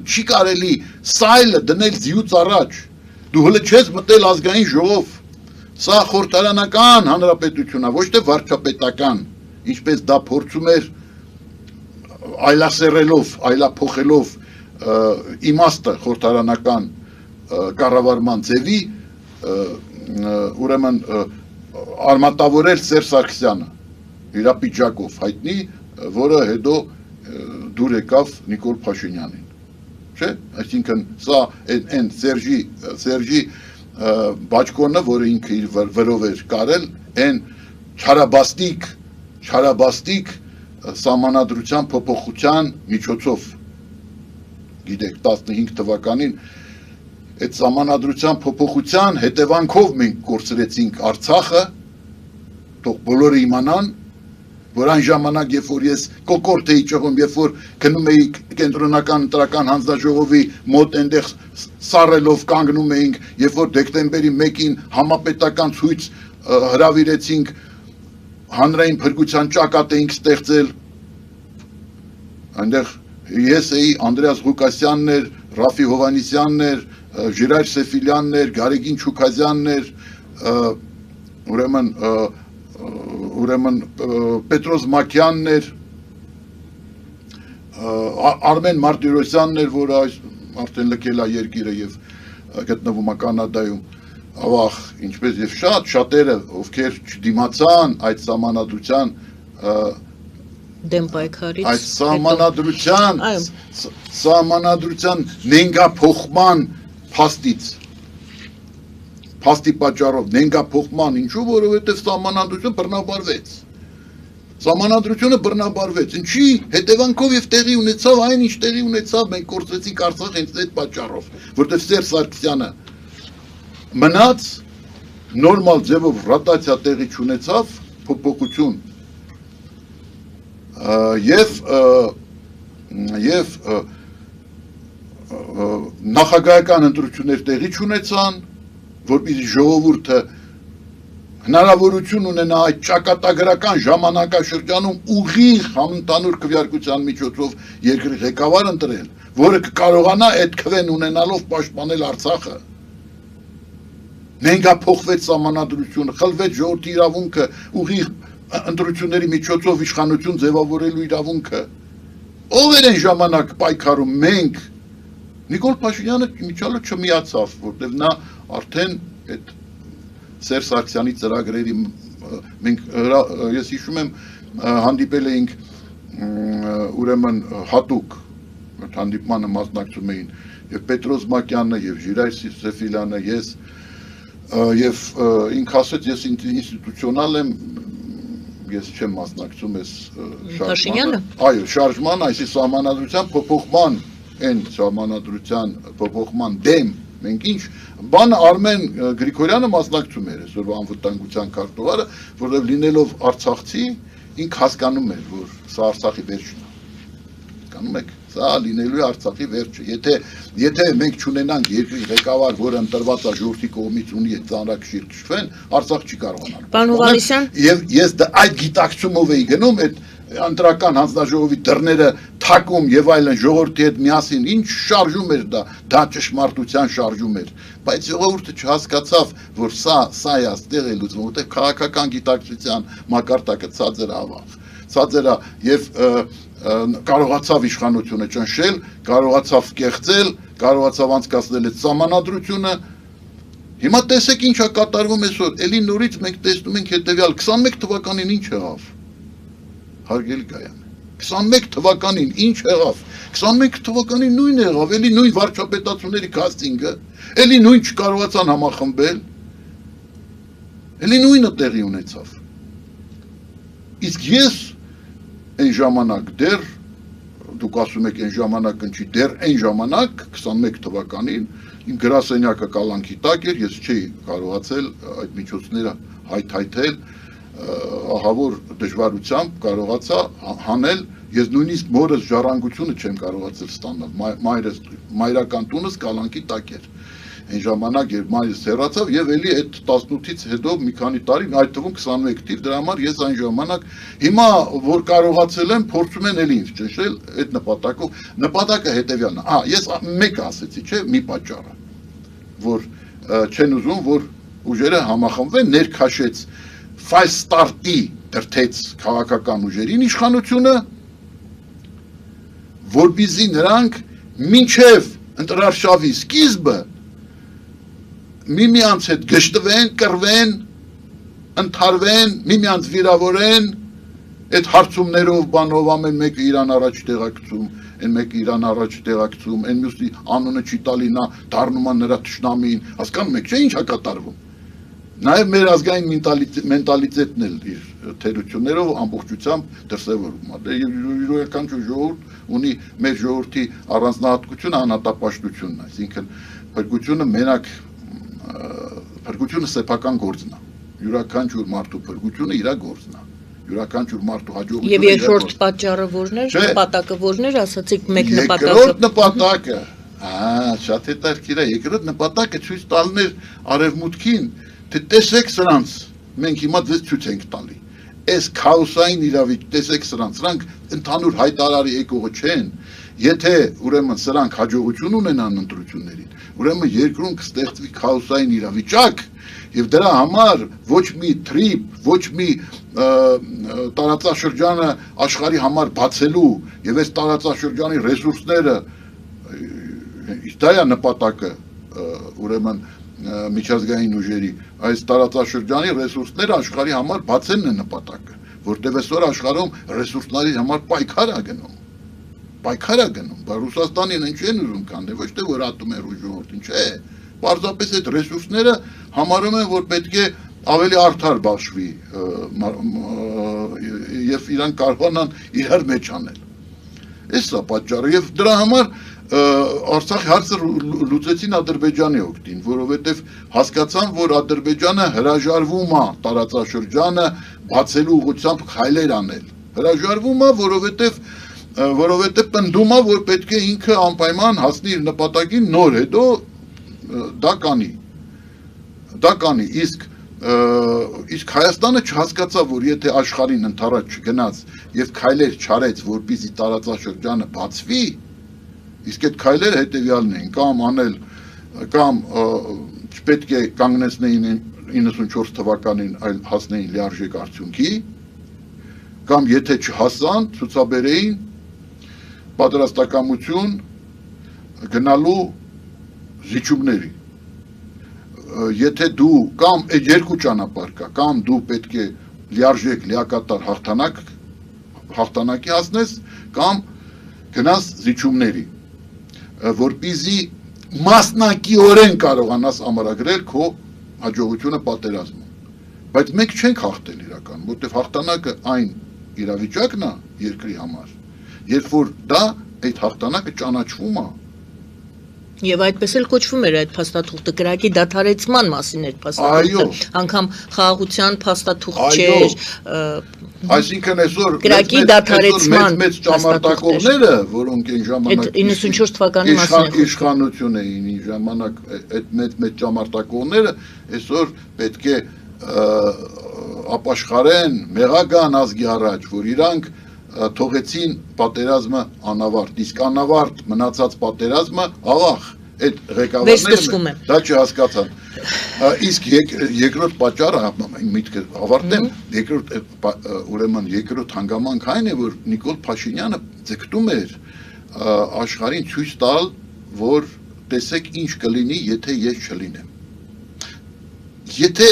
չի կարելի սայլը դնել ձիուց առաջ, դու հլը չես մտել ազգային ժողով, սա խորհրդարանական հանրապետություն է, ոչ թե վարչապետական, ինչպես դա փորձում էր այլասերելով, այլափոխելով իմաստը խորհրդարանական կառավարման ձևի, ուրեմն արմատավորել Սերժ Սարգսյանը իր պիջակով հայտնի, որը հետո դուր եկավ Նիկոլ Փաշինյանին, չէ՞, այսինքն սա այն Սերժի բաճկոնը, որը ինքը իր վրով էր կարել, այն չարաբաստիկ սահմանադրության փոփոխության միջոցով, գիտեք, 15 թվականին այդ սահմանադրության փոփոխության հետևանքով մենք կորցրեցինք Արցախը, թող բոլորը իմանան, որ այն ժամանակ, երբ որ ես կոկորդ էի ճղում, երբ որ գնում էի կենտրոնական ընտրական հանձնաժողովի մոտ այնտեղ սառելով կանգնում էինք, երբ որ դեկտեմբերի 1-ին համապետական ցույց հրավիրեցինք, հանրային փրկության ճակատ էինք ստեղծել, այնտեղ ես էի, Անդրեաս Ղուկասյանն էր, Ռաֆի Հովհաննիսյանն էր, Ժիրայր Սեֆիլյանն էր, Գարեգին Չուքազյանն էր, ուրեմն Պետրոս Մակյանն էր, Արմեն Մարտիրոսյանն էր, որը արդեն լքել է երկիրը եւ գտնվում է Կանադայում, ավաղ, ինչպես եւ շատերը, ովքեր չդիմացան այդ սահմանադրության դեմ պայքարից, այդ սահմանադրության նենգափոխման փաստից, փաստի պատճառով նենգափոխման, ինչու, որովհետև սահմանադրությունը բռնաբարվեց, ինչի հետևանքով եւ տեղի ունեցավ այն, ինչ տեղի ունեցավ, մենք կորցրեցինք Արցախ հենց այդ պատճառով, որտեղ Սերժ Սարգսյանը մնաց, նորմալ ձևով ռոտացիա տեղի չունեցավ, փոփոխություն եւ նախագահական ընտրություններ տեղի չունեցան, որպեսզի ժողովուրդը հնարավորություն ունենա այդ ճակատագրական ժամանակաշրջանում ուղիղ համընդհանուր քվեարկության միջոցով երկրի ղեկավար ընտրել, որը կկարողանա այդ քվեն ունենալով պաշտպանել Արցախը։ Նենգափոխվեց սահմանադրությունը, խլվեց ժողովրդի իրավունքը ուղիղ ընտրությունների միջոցով իշխանություն ձևավորելու իրավունքը։ Ով էր այն ժամանակ պայքարում, մենք։ Նիկոլ Փաշինյանը միջալը չմիացավ, որտեղ նա արդեն այդ Սերժ Սարգսյանի ծրագրերի ես հիշում եմ հանդիպել էինք ուրեմն հատուկ հանդիպմանը մասնակցում էին եւ Պետրոս Մակյանը եւ Ժիրայր Սեֆիլյանը, ես եւ ինքը ասաց ես ինստիտուցիոնալ եմ, ես չեմ մասնակցում ես շարժմանը, այո, շարժման, այսի սահմանադրության փոփոխման, այն սահմանադրության փոփոխման դեմ մենք ինչ, բան Արմեն Գրիգորյանը մասնակցում էր այսօրվա անվտանգության քարտուղարը, որովհետև լինելով արցախցի, ինք հասկանում էր, որ սա Արցախի վերջն է, հասկանում եք, սա լինելու է Արցախի վերջը, եթե մենք չունենանք երկրի ղեկավար, որը ընտրված է ժողովրդի կողմից ունի այդ ծանրակշիռ քշվեն, Արցախ չի կարողանալ։ Պարոն Հովհաննիսյան, եւ ես այդ գիտակցումով էի գնում, այդ ընտրական հանձնաժողովի դռները թակում եւ այլն ժողովրդի հետ միասին ինչ շարժում էր դա ճշմարտության շարժում էր, բայց ժողովուրդը չհասկացավ, որ սա է այստեղ է լուծվում, որտեղ քաղաքական գիտակցության մակարդակը ցածր ավաղ, ցածր է եւ կարողացավ իշխանությունը ճնշել, կարողացավ կեղծել, կարողացավ անցկացնել այդ սահմանադրությունը։ Հիմա տեսեք ինչ է կատարվում այսօր, էլի նորից մենք տեսնում ենք հետեւյալ 21 թվականին ինչ եղավ։ Հարգելի Գայան, 21 թվականին ինչ եղավ, 21 թվականին նույն եղավ, էլի նույն վարչապետացուների կաստինգը, էլի նույն չկարողացան համախմբել, էլի նույնը տեղի ունեցավ։ Իսկ ես այն ժամանակ դեռ, դուք ասում եք այն ժամանակ ընչի, դեռ այն ժամանակ 21 թվականին իմ գրասենյակը կալանքի տակ էր, ես չէի կարողացել այդ միջոցները հայթայթել, ահավոր դժվարությամբ կարողացա հանել, ես նույնիսկ մորս ժառանգությունը չեմ կարողացել ստանալ, մայրական տունս կալանքի տակ էր։ այն ժամանակ երբ մայրս հեռացավ եւ էլի այդ 18-ից հետո մի քանի տարի, այդ թվում 21 թիվ, դրա համար ես այն ժամանակ հիմա որ կարողացել եմ փորձում են էլի ինձ ճնշել այդ նպատակով, նպատակը հետեւյալն է, ես մեկը ասեցի, չէ, մի պատճառը, որ չեն ուզում, որ ուժերը համախմբվեն, ներքաշեց false start-ի դրթեց քաղաքական ուժերին իշխանությունը, որպեսզի նրանք մինչև ընտրարշավի սկիզբը միմյանց հետ գժտվեն, կռվեն, ընդհարվեն, միմյանց վիրավորեն, այդ հարցումներով բանով ամեն մեկը իրան առաջ տեղակցում, այն մեկը իրան առաջ տեղակցում, այն մյուսի անունը չի տալի, նա դառնում է նրա թշնամին, հասկանում եք, չէ՞ ինչ է կատարվում։ Նաև մեր ազգային մենտալիտետն էլ իր թերություններով ամբողջությամբ դրսևորվում է։ Յուրաքանչյուր ժողովուրդ ունի մեր ժողովրդի առանձնահատկությունը անհատապաշտությունն է, այսինքն փրկությունը մենակ փրկությունը սեփական գործն է։ Յուրաքանչյուր մարդու փրկությունը իր գործն է։ Յուրաքանչյուր մարդու հաջողությունը։ Եվ երկրորդ պատճառը որն էր, նպատակը որն էր, ասացիք մեկ նպատակը։ Երկրորդ նպատակը, շատ հետաքրքիր է, երկրորդ նպատակը ցույց տալն էր արևմուտքին, թե տեսեք սրանց, մենք հիմա ձեզ ցույց ենք տալի։ Այս քաոսային իրավիճ, տեսեք սրանք ընդհանուր հայտարարի եկողը չեն։ Եթե ուրեմն սրանք հաջողություն ունենան ընտրություններին, ուրեմն երկրում կստեղծվի քաոսային իրավիճակ, եւ դրա համար ոչ մի թրիպ, ոչ մի տարածաշրջանը աշխարհի համար բացելու եւ այս տարածաշրջանի ռեսուրսները դա է նպատակը, ուրեմն միջազգային ուժերի այս տարածաշրջանի ռեսուրսները աշխարհի համար բացելն է նպատակը, որտեղ այսօր աշխարհում ռեսուրսների համար պայքար է գնում, բայց Ռուսաստանին ինչ են ուզում կանել, ոչ թե որ ատում է ժողովրդին, չէ, պարզապես այդ ռեսուրսները համարում են, որ պետք է ավելի արդար բաշխվի եւ իրան կարողանան իրար մեջ անել։ Էս է պատճառը եւ դրա համար Արցախի հարցը լուծեցին Ադրբեջանի օգտին, որովհետև հասկացան, որ Ադրբեջանը հրաժարվում է տարածաշրջանը բացելու ուղղությամբ քայլեր անել։ Հրաժարվում է, որովհետև պնդում է, որ պետք է ինքը անպայման հասնի իր նպատակին նոր հետո դա կանի, իսկ Հայաստանը չհասկացավ, որ եթե աշխարհին ընդառաջ չգնաց եւ քայլեր չարեց, որպեսզի տարածաշրջանը բացվի, իսկ այդ քայլերը հետեւյալն են, կամ չպետք է կանգնեցնեին 94 թվականին, այլ հասնեին լիարժեք արդյունքի, կամ եթե չհասան, ցուցաբերեին պատրաստակամություն գնալու զիջումների։ Եթե դու կամ այդ երկու ճանապարհ կա, կամ դու պետք է լիարժեք լիակատար հաղթանակի հասնես, կամ գնաս զիջումների, որպեսզի մասնակիորեն կարողանաս ամրագրել քո հաջողությունը պատերազմում։ Բայց մենք չենք հաղթել իրական, որտեղ հաղթանակը այն իրավիճակն է երկրի համար, երբ որ դա այդ հաղթանակը ճանաչվում է։ Եվ այդպես էլ կոչվում էր այդ փաստաթուղթը, կրակի դադարեցման մասին էր փաստաթուղթը, անգամ խաղաղության փաստաթուղթ չէր։ Այսինքն այսօր կրակի դադարեցման մեծ ճամարտակողները, որոնք այն ժամանակ 94 թվականի մասին իշխանություն էին, այն ժամանակ այդ մեծ ճամարտակողները այսօր պետք է ապաշխարեն, մեղագան ազգի առաջ, որ իրանք թողեցին պատերազմը անավարտ, իսկ անավարտ մնացած պատերազմը աղախ, այդ ղեկավարները դա չհասկացան։ Իսկ երկրորդ պատճառը միտքը ավարտեմ, ուրեմն երկրորդ հանգամանք այն է, որ Նիկոլ Փաշինյանը ձգտում էր աշխարհին ցույց տալ, որ տեսեք ինչ կլինի, եթե ես չլինեմ։ Եթե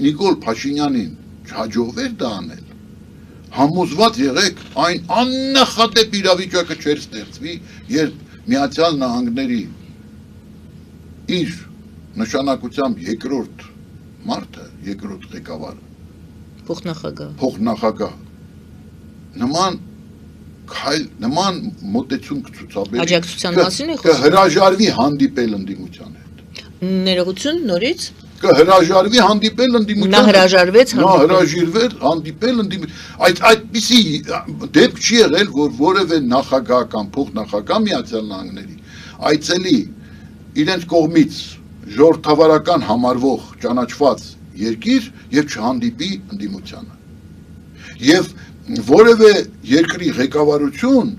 Նիկոլ Փաշինյանին չհաջողվեր դա անել, համոզված եղեք այն աննախադեպ իրավիճակը չէր ստեղծվի, երբ Միացյալ Նահանգների իր նշանակությամբ երկրորդ մարդը, երկրորդ ղեկավարը, փոխնախագահ, նման մոտեցում կցուցաբերի, աջակցության մասին է խոսքը, կհրաժարվի հանդիպել ընդդիմության հետ։ Ներողություն նորից կհրաժարվի հանդիպել ընդդիմության։ Նա հրաժարվեց հանդիպել ընդդիմության։ Այդպիսի դեպք չի եղել, որ որևէ նախագահ կամ փոխնախագահ Միացյալ Նահանգների այցելի իրենց կողմից ժողովրդավարական համարվող ճանաչված երկիր եւ չհանդիպի ընդդիմությանը։ Եվ որևէ երկրի ղեկավարություն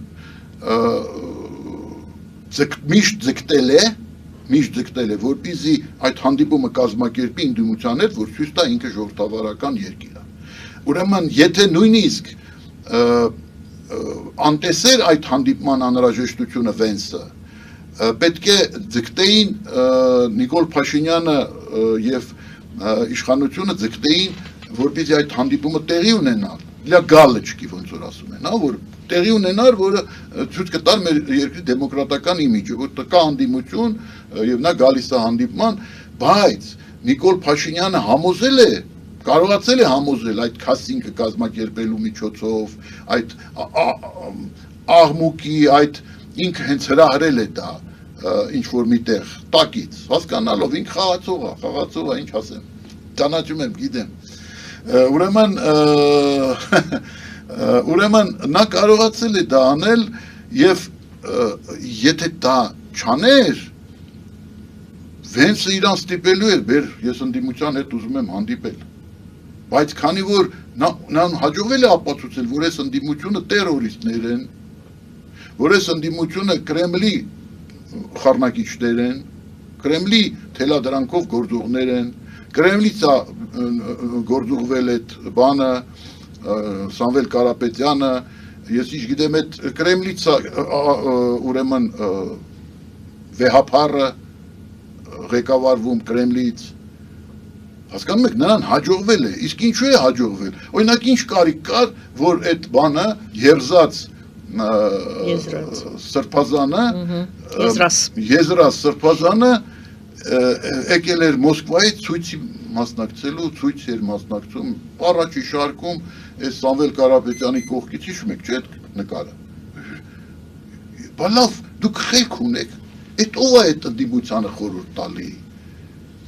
միշտ ձգտել է, որպեսզի այդ հանդիպումը կազմակերպի ընդդիմության հետ, որ ցույց տա ինքը ժողովրդավարական երկիր է։ Ուրեմն, եթե նույնիսկ անտեսեր այդ հանդիպման անհրաժեշտությունը Վենսը, պետք է ձգտեին Նիկոլ Փաշինյանը եւ իշխանությունը ձգտեին, որպեսզի այդ հանդիպումը տեղի ունենա, լա գալը չկի ոնց որ ասում են, որ տեղի ունենար, որը ցույց կտար մեր երկրի դեմոկրատական իմիջը, որ կա հանդիմություն եւ նա գալիս է հանդիպման, բայց Նիկոլ Փաշինյանը համոզել է, կարողացել է համոզել այդ քասինքը կազմակերպելու միջոցով, այդ աղմուկի, այդ ինքը հենց հրահրել է դա ինչ որ միտեղ տակից, հասկանալով ինքը խաղացող է, ինչ ասեմ, ճանաչում եմ, գիտեմ։ Ուրեմն նա կարողացել է դա անել եւ եթե դա չաներ, Վենսը իրան ստիպելու էր, ես ընդդիմության հետ ուզում եմ հանդիպել։ Բայց քանի որ նրան հաջողվել է ապացուցել, որ այս ընդդիմությունը տերորիստներ են, որ այս ընդդիմությունը Կրեմլի խառնակիչներ են, Կրեմլի թելադրանքով գործողներ են, Կրեմլից է գործուղվել այդ բանը, Սամվել Կարապետյանը, ես ինչ գիտեմ, այդ Կրեմլից է ուրեմն վեհապարը ղեկավարվում Կրեմլից, հասկանում եք, նրան հաջողվել է, իսկ ինչու է հաջողվել, օրինակ ինչ կարիք կար, որ այդ բանը երզած սրբազանը, եզրած սրբազանը եկել էր Մոսկվայից ցույցի մասնակցելու, ցույց էր մասնակցում, առաջի շարքում այս Սամվել Կարապետյանի կողքից հիշում եք, չէ՞ այդ նկարը։ Բա լավ, դուք խելք ունեք, այդ ով է այդ ընդդիմությանը խորհուրդ տալի։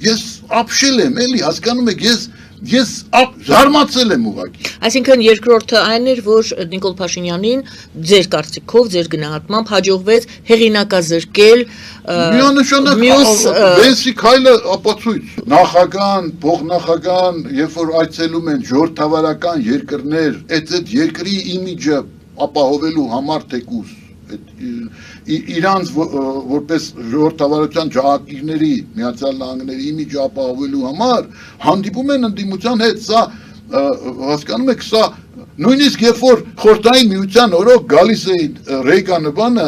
Ես ապշել եմ, էլի, հասկանում եք, ես զարմացել եմ ուղղակի։ Այսինքն երկրորդը այն էր, որ Նիկոլ Փաշինյանին ձեր կարծիքով, ձեր գնահատմամբ հաջողվեց հեղինակազրկել միանշանակ Վենսի քայլը ապացույց։ Նախագահան, փոխնախագահան, երբ որ այցելում են ժողովրդավարական երկրներ, այդ երկրի իմիջը ապահովելու համար թեկուզ իրանց որպես ժողովրդավարության ջահակիրների Միացյալ Նահանգների իմիջը ապահովելու համար հանդիպում են ընդդիմության հետ, սա հասկանում եք, սա նույնիսկ երբ որ խորհրդային միության օրոք գալիս էին Ռեյգանը բանը,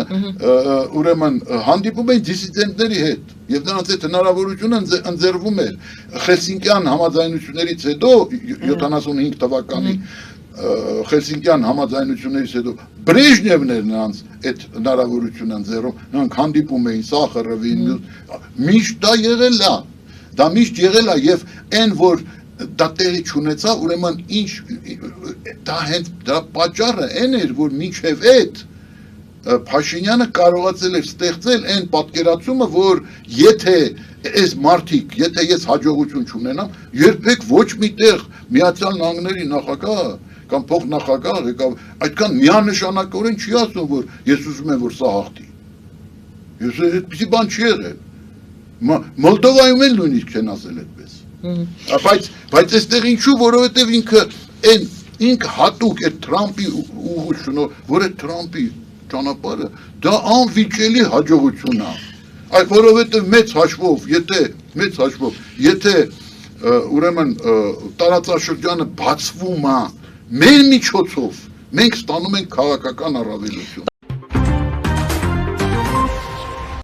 ուրեմն հանդիպում էին դիսիդենտների հետ եւ նրանց այդ հնարավորությունը ընձեռվում էր Խելսինկյան համաձայնություններից հետո 75 թվականի Խելսինկյան համաձայնություններից հետո Բրեժնևն էր նրանց այդ հնարավորությունը ընձեռում, նրանք հանդիպում էին Սախարովին, միշտ դա եղել է, դա միշտ եղել է եւ այն որ դա տեղի չունեցավ, ուրեմն ինչ դա հենց դա պատճառը այն էր, որ մինչև այդ Փաշինյանը կարողացել էր ստեղծել այն պատկերացումը, որ եթե այս մարդիկ, եթե ես հաջողություն չունենամ, երբեք ոչ միտեղ Միացյալ Նահանգների նախագահ կամ փոխնախագահ այդքան միանշանակորեն չի ասում, որ ես ուզում եմ, որ սա հաղթի։ Ես այդպիսի բան չի եղել։ Մոլդովայում էլ նույնիսկ չեն ասել այդպես։ Բայց այստեղ ինչու, որովհետև ինքը հատուկ է Թրամփի ուղղությունը, որ է Թրամփի ճանապարհը, դա անվիճելի հաջողություն է։ Այդ որովհետև մեծ հաշվով, եթե ուրեմն տարածաշրջանը բացվում է մեր միջոցով, մենք ստանում ենք քաղաքական առավելություն։